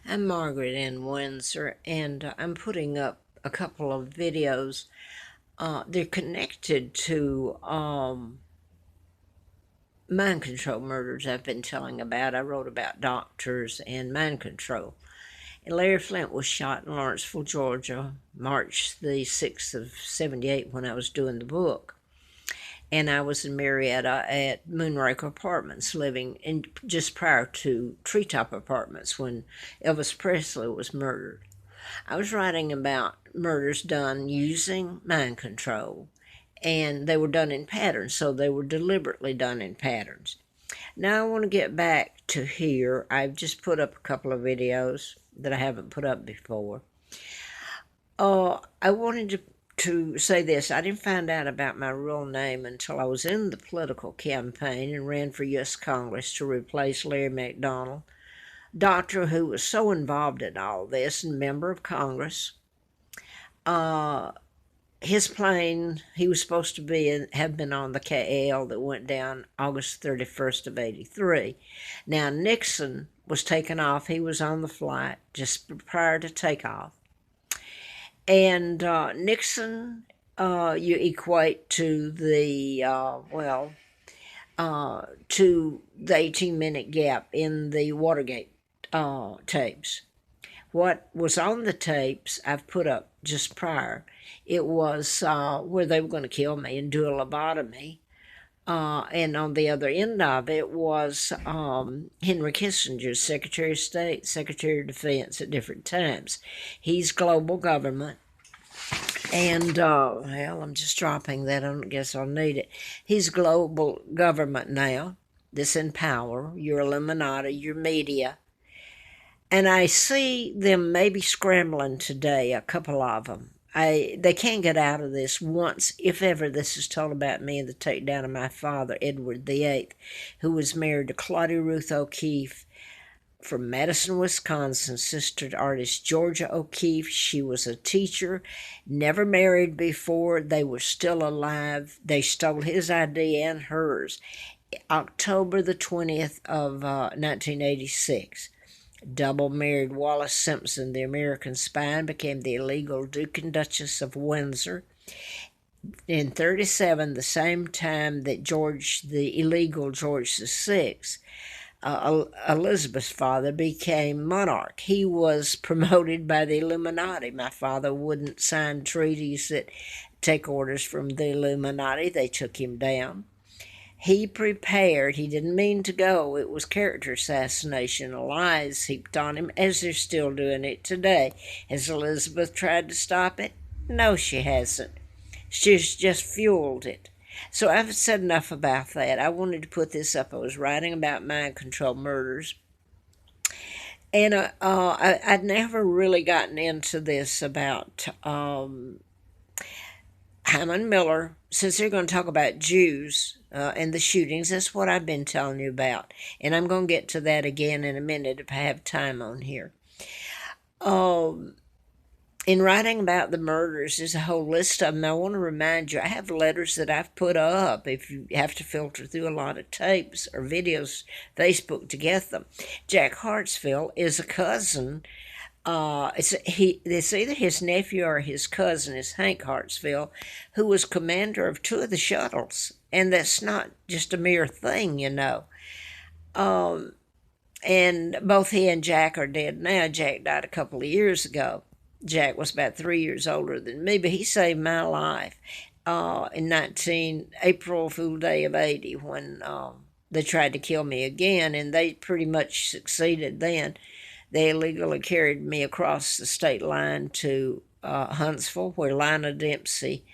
I'm Margaret in Windsor, and I'm putting up a couple of videos. They're connected to mind control murders I've been telling about. I wrote about doctors and mind control. And Larry Flint was shot in Lawrenceville, Georgia, March the 6th of 78 when I was doing the book. And I was in Marietta at Moonraker Apartments, living in just prior to Treetop Apartments when Elvis Presley was murdered. I was writing about murders done using mind control, and they were done in patterns, so they were deliberately done in patterns. Now I want to get back to here. I've just put up a couple of videos that I haven't put up before. I wanted to say this. I didn't find out about my real name until I was in the political campaign and ran for U.S. Congress to replace Larry McDonald, doctor who was so involved in all this and member of Congress. His plane, he was supposed to have been on the KL that went down August 31st of 83. Now, Nixon was taken off. He was on the flight just prior to takeoff. And Nixon, you equate to to the 18-minute gap in the Watergate tapes. What was on the tapes I've put up just prior, it was where they were going to kill me and do a lobotomy. And on the other end of it was Henry Kissinger, Secretary of State, Secretary of Defense at different times. He's global government. And, I'm just dropping that. I guess I'll need it. He's global government now, that's in power, your Illuminati, your media. And I see them maybe scrambling today, a couple of them. They can't get out of this once, if ever, this is told about me and the takedown of my father, Edward VIII, who was married to Claudia Ruth O'Keefe from Madison, Wisconsin, sister to artist Georgia O'Keeffe. She was a teacher, never married before. They were still alive. They stole his ID and hers. October the 20th of 1986. Double married Wallace Simpson, the American spy, and became the illegal Duke and Duchess of Windsor. In 37, the same time that George, the illegal George VI, Elizabeth's father, became monarch. He was promoted by the Illuminati. My father wouldn't sign treaties that take orders from the Illuminati. They took him down. He prepared. He didn't mean to go. It was character assassination, lies heaped on him, as they're still doing it today. Has Elizabeth tried to stop it? No, she hasn't. She's just fueled it. So I've said enough about that. I wanted to put this up. I was writing about mind control murders. And I'd never really gotten into this about Hyman Miller, since they're going to talk about Jews and the shootings. That's what I've been telling you about. And I'm going to get to that again in a minute if I have time on here. In writing about the murders, there's a whole list of them. I want to remind you, I have letters that I've put up if you have to filter through a lot of tapes or videos, Facebook, to get them. Jack Hartsfield is a cousin. It's either his nephew or his cousin, is Hank Hartsfield, who was commander of two of the shuttles. And that's not just a mere thing, you know. And both he and Jack are dead now. Jack died a couple of years ago. Jack was about 3 years older than me, but he saved my life in April Fool Day of 80 when they tried to kill me again, and they pretty much succeeded then. They illegally carried me across the state line to Huntsville, where Lina Dempsey,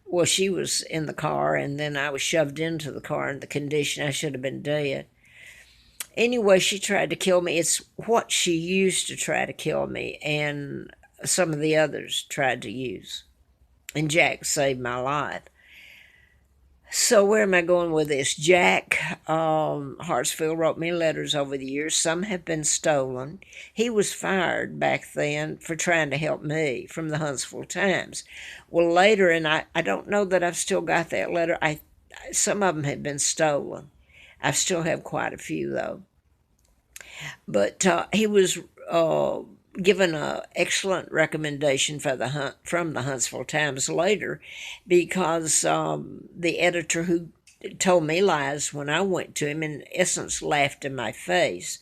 well, she was in the car, and then I was shoved into the car in the condition I should have been dead. Anyway, she tried to kill me. It's what she used to try to kill me, and some of the others tried to use. And Jack saved my life. So where am I going with this? Jack Hartsfield wrote me letters over the years. Some have been stolen. He was fired back then for trying to help me from the Huntsville Times. Well, later, and I don't know that I've still got that letter. Some of them have been stolen. I still have quite a few, though. But he was given an excellent recommendation from the Huntsville Times later, because the editor who told me lies when I went to him, in essence, laughed in my face.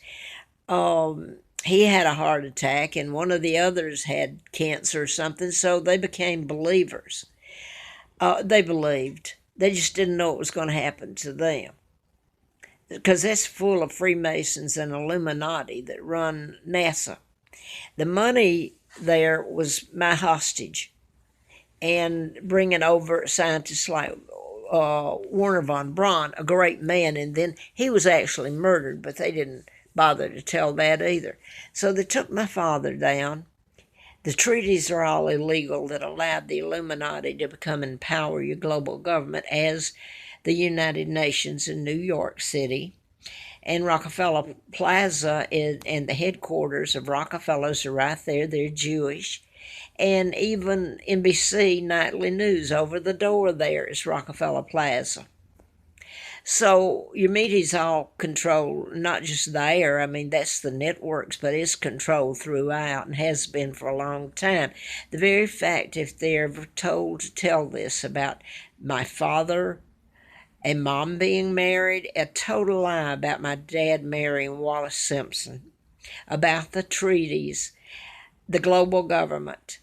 He had a heart attack, and one of the others had cancer or something, so they became believers. They believed. They just didn't know it was going to happen to them, because that's full of Freemasons and Illuminati that run NASA. The money there was my hostage, and bringing over scientists like Werner von Braun, a great man, and then he was actually murdered, but they didn't bother to tell that either. So they took my father down. The treaties are all illegal that allowed the Illuminati to become and empower your global government as the United Nations in New York City. And Rockefeller Plaza and the headquarters of Rockefellers are right there. They're Jewish. And even NBC Nightly News over the door there is Rockefeller Plaza. So your media's all controlled, not just there. I mean, that's the networks, but it's controlled throughout and has been for a long time. The very fact, if they're ever told to tell this about my father and mom being married, a total lie about my dad marrying Wallace Simpson, about the treaties, the global government.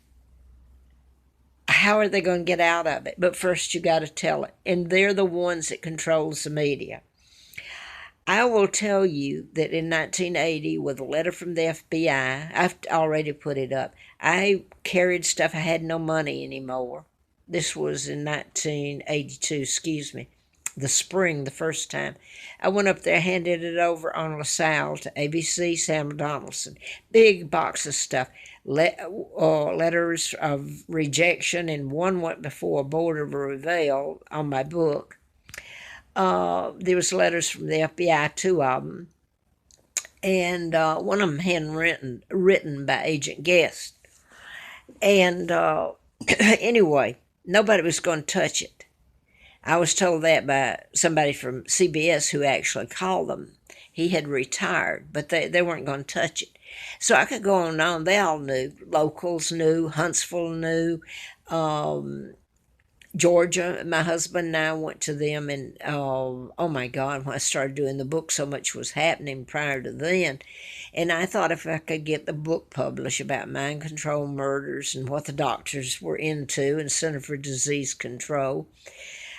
How are they going to get out of it? But first you got to tell it. And they're the ones that controls the media. I will tell you that in 1980, with a letter from the FBI, I've already put it up, I carried stuff. I had no money anymore. This was in 1982, the spring, the first time. I went up there, handed it over on LaSalle to ABC Samuel Donaldson. Big box of stuff. Letters of rejection, and one went before a board of reveal on my book. There was letters from the FBI, 2 of them, and one of them handwritten, written by Agent Guest. And anyway, nobody was going to touch it. I was told that by somebody from CBS who actually called them. He had retired, but they weren't going to touch it. So I could go on and on. They all knew. Locals knew. Huntsville knew. Georgia, my husband and I went to them, and oh my God, when I started doing the book, so much was happening prior to then. And I thought if I could get the book published about mind control murders and what the doctors were into and Center for Disease Control,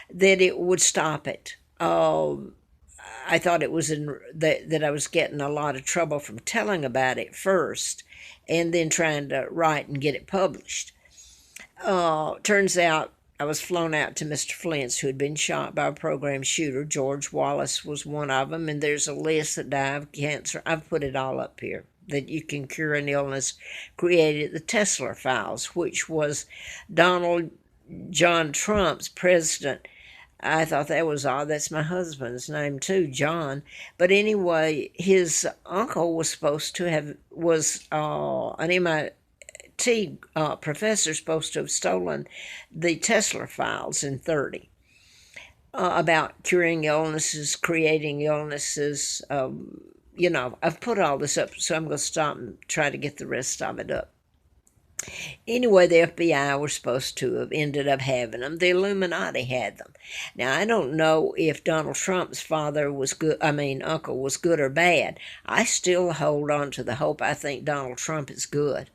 that it would stop it. I thought it was that I was getting a lot of trouble from telling about it first and then trying to write and get it published. Turns out I was flown out to Mr. Flint's, who had been shot by a program shooter. George Wallace was one of them, and there's a list that died of cancer. I've put it all up here, that you can cure an illness created the Tesla Files, which was Donald John Trump's president. I thought that was odd. That's my husband's name too, John. But anyway, his uncle was supposed to have, an MIT professor supposed to have stolen the Tesla Files in 30 about curing illnesses, creating illnesses. I've put all this up, so I'm going to stop and try to get the rest of it up. Anyway, the FBI were supposed to have ended up having them. The Illuminati had them. Now, I don't know if Donald Trump's uncle was good or bad. I still hold on to the hope. I think Donald Trump is good.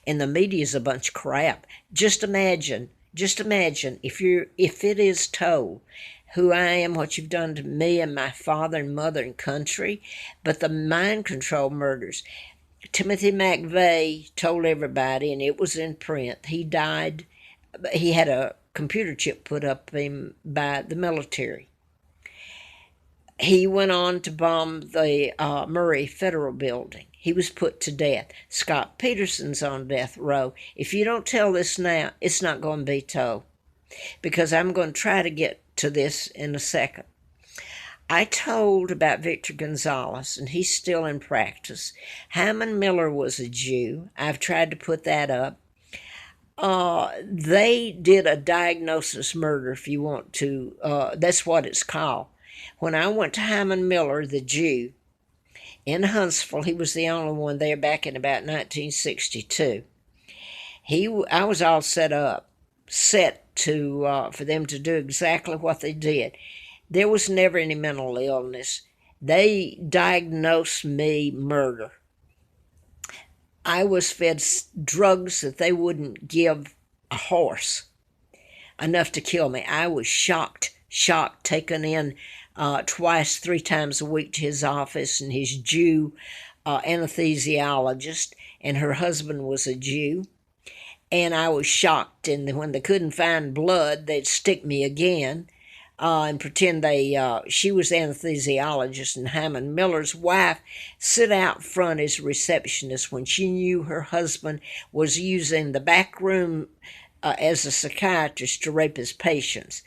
And the media's a bunch of crap. Just imagine if it is told who I am, what you've done to me and my father and mother and country, but the mind control murders. Timothy McVeigh told everybody, and it was in print, he died. He had a computer chip put up him by the military. He went on to bomb the Murray Federal Building. He was put to death. Scott Peterson's on death row. If you don't tell this now, it's not going to be told, because I'm going to try to get to this in a second. I told about Victor Gonzalez, and he's still in practice. Hyman Miller was a Jew. I've tried to put that up. They did a diagnosis murder, if you want to. That's what it's called. When I went to Hyman Miller, the Jew, in Huntsville. He was the only one there back in about 1962. I was all set to for them to do exactly what they did. There was never any mental illness. They diagnosed me murder. I was fed drugs that they wouldn't give a horse, enough to kill me. I was shocked, taken in twice, 3 times a week to his office, and his Jew anesthesiologist, and her husband was a Jew. And I was shocked, and when they couldn't find blood, they'd stick me again and pretend she was the anesthesiologist, and Hammond Miller's wife sit out front as a receptionist when she knew her husband was using the back room as a psychiatrist to rape his patients.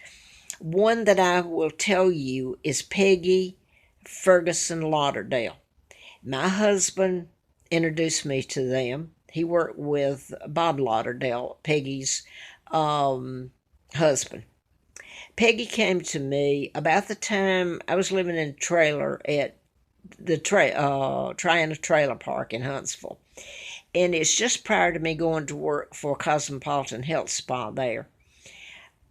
One that I will tell you is Peggy Ferguson Lauderdale. My husband introduced me to them. He worked with Bob Lauderdale, Peggy's husband. Peggy came to me about the time I was living in a trailer at the Triana Trailer Park in Huntsville. And it's just prior to me going to work for Cosmopolitan Health Spa there.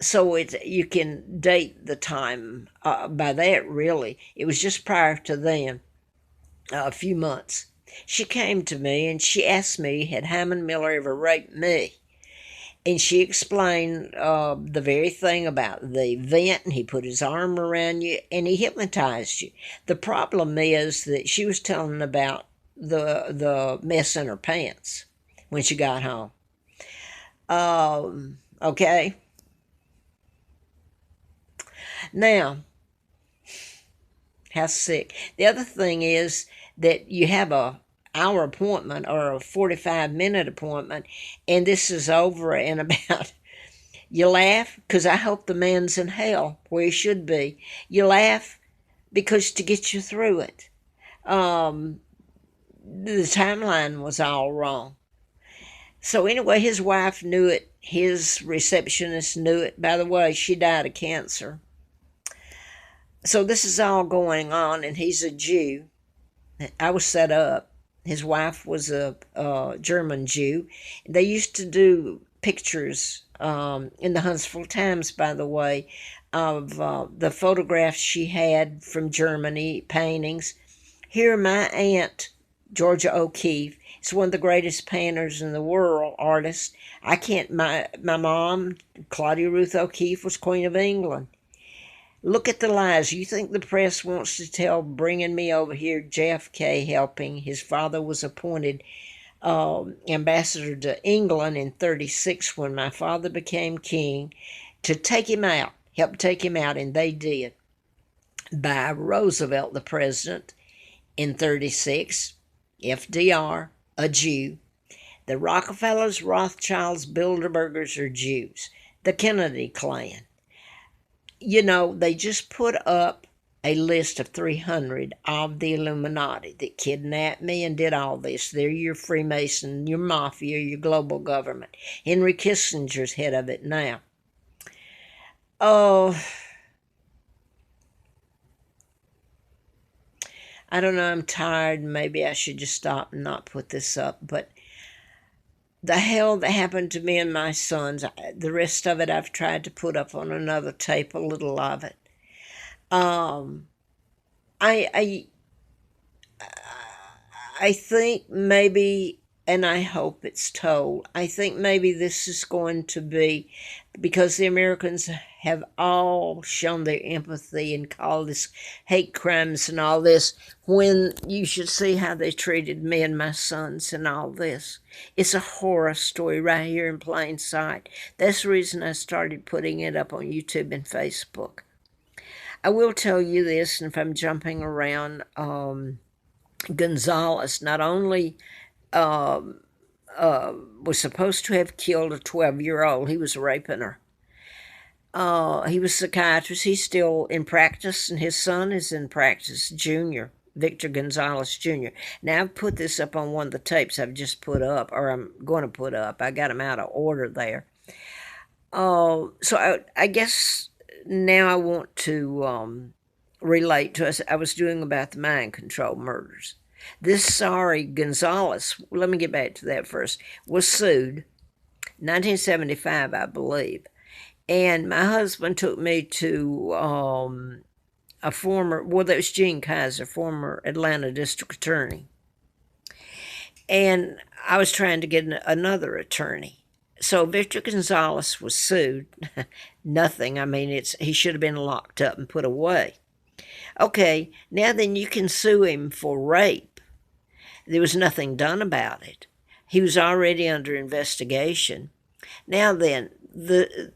So you can date the time by that, really. It was just prior to then, a few months. She came to me and she asked me, had Hammond Miller ever raped me? And she explained the very thing about the vent, and he put his arm around you, and he hypnotized you. The problem is that she was telling about the mess in her pants when she got home. Okay. Now, how sick. The other thing is that you have a hour appointment or a 45-minute appointment, and this is over in about, you laugh because I hope the man's in hell where he should be. You laugh because to get you through it. The timeline was all wrong. So anyway, his wife knew it. His receptionist knew it. By the way, she died of cancer. So this is all going on, and he's a Jew. I was set up. His wife was a German Jew. They used to do pictures in the Huntsville Times, by the way, of the photographs she had from Germany, paintings. Here, my aunt, Georgia O'Keeffe, is one of the greatest painters in the world, artists. My mom, Claudia Ruth O'Keeffe, was Queen of England. Look at the lies. You think the press wants to tell bringing me over here, JFK helping. His father was appointed ambassador to England in 1936 when my father became king to take him out, help take him out, and they did. By Roosevelt, the president, in 1936, FDR, a Jew. The Rockefellers, Rothschilds, Bilderbergers are Jews. The Kennedy clan. You know, they just put up a list of 300 of the Illuminati that kidnapped me and did all this. They're your Freemason, your mafia, your global government. Henry Kissinger's head of it now. Oh, I don't know, I'm tired. Maybe I should just stop and not put this up. But the hell that happened to me and my sons, the rest of it I've tried to put up on another tape, a little of it. I think maybe, and I hope it's told, I think maybe this is going to be, because the Americans have all shown their empathy and called this hate crimes and all this, when you should see how they treated me and my sons and all this. It's a horror story right here in plain sight. That's the reason I started putting it up on YouTube and Facebook. I will tell you this, and if I'm jumping around, Gonzalez not only was supposed to have killed a 12-year-old, he was raping her. He was a psychiatrist. He's still in practice, and his son is in practice, Junior, Victor Gonzalez Jr. Now, I've put this up on one of the tapes I've just put up, or I'm going to put up. I got them out of order there. So I guess now I want to relate to us. I was doing about the mind control murders. This Sari Gonzalez, let me get back to that first, was sued 1975, I believe. And my husband took me to a former, well, that was Gene Kaiser, former Atlanta district attorney. And I was trying to get another attorney. So Victor Gonzalez was sued. Nothing. I mean, he should have been locked up and put away. Okay, now then you can sue him for rape. There was nothing done about it. He was already under investigation. Now then, the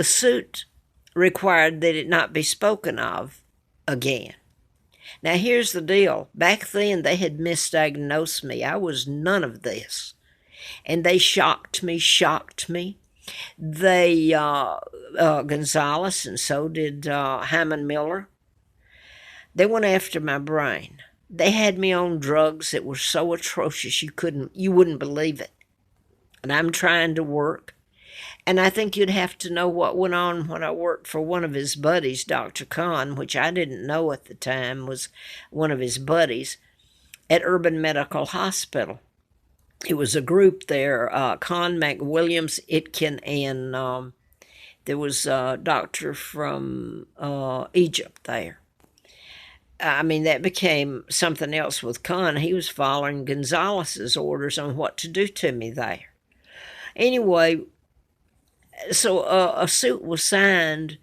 suit required that it not be spoken of again. Now here's the deal. Back then they had misdiagnosed me. I was none of this. And they shocked me. They, Gonzalez, and so did Hyman Miller, they went after my brain. They had me on drugs that were so atrocious you wouldn't believe it. And I'm trying to work. And I think you'd have to know what went on when I worked for one of his buddies, Dr. Kahn, which I didn't know at the time was one of his buddies, at Urban Medical Hospital. It was a group there, Kahn, McWilliams, Itkin, and there was a doctor from Egypt there. I mean, that became something else with Kahn. He was following Gonzalez's orders on what to do to me there. Anyway, so a suit was signed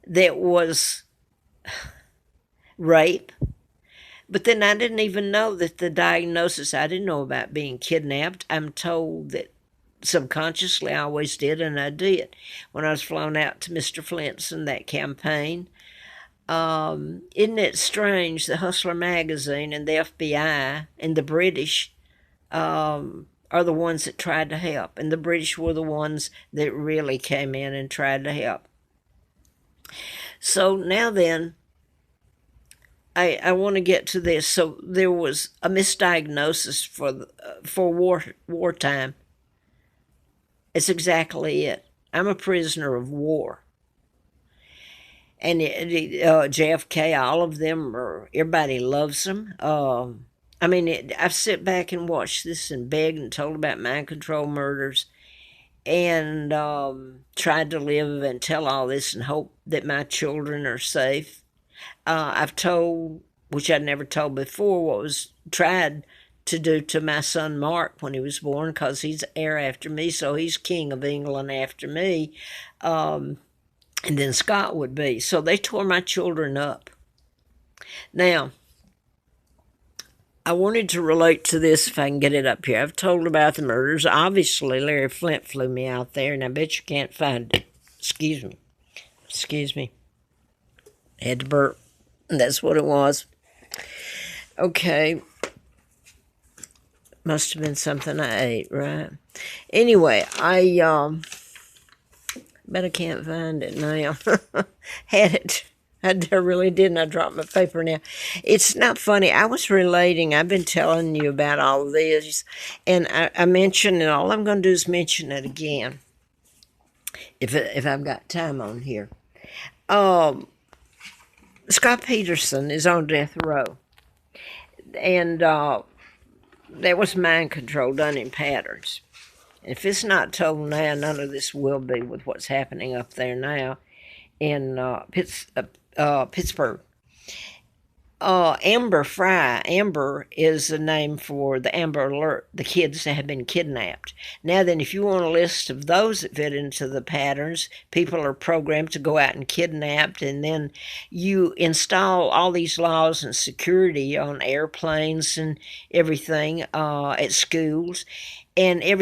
that was rape. But then I didn't even know that the diagnosis, I didn't know about being kidnapped. I'm told that subconsciously I always did, and I did. When I was flown out to Mr. Flint's in that campaign, isn't it strange, the Hustler magazine and the FBI and the British are the ones that tried to help, and the British were the ones that really came in and tried to help. So now then, I want to get to this. So there was a misdiagnosis for wartime. It's exactly it. I'm a prisoner of war. And JFK, all of them, everybody loves them. I mean, I've sit back and watched this and begged and told about mind control murders and tried to live and tell all this and hope that my children are safe. I've told, which I'd never told before, what was tried to do to my son Mark when he was born, because he's heir after me, so he's king of England after me, and then Scott would be. So they tore my children up. Now, I wanted to relate to this if I can get it up here. I've told about the murders. Obviously, Larry Flint flew me out there, and I bet you can't find it. Excuse me. I had to burp. That's what it was. Okay. Must have been something I ate, right? Anyway, but I can't find it now. Had it. I really didn't. I dropped my paper now. It's not funny. I was relating. I've been telling you about all of this, and I mentioned it. All I'm going to do is mention it again, if I've got time on here. Scott Peterson is on death row, and there was mind control done in Patterns. If it's not told now, none of this will be with what's happening up there now in Pittsburgh. Amber Fry. Amber is the name for the Amber Alert, the kids that have been kidnapped. Now then, if you want a list of those that fit into the patterns, people are programmed to go out and kidnap, and then you install all these laws and security on airplanes and everything at schools, and every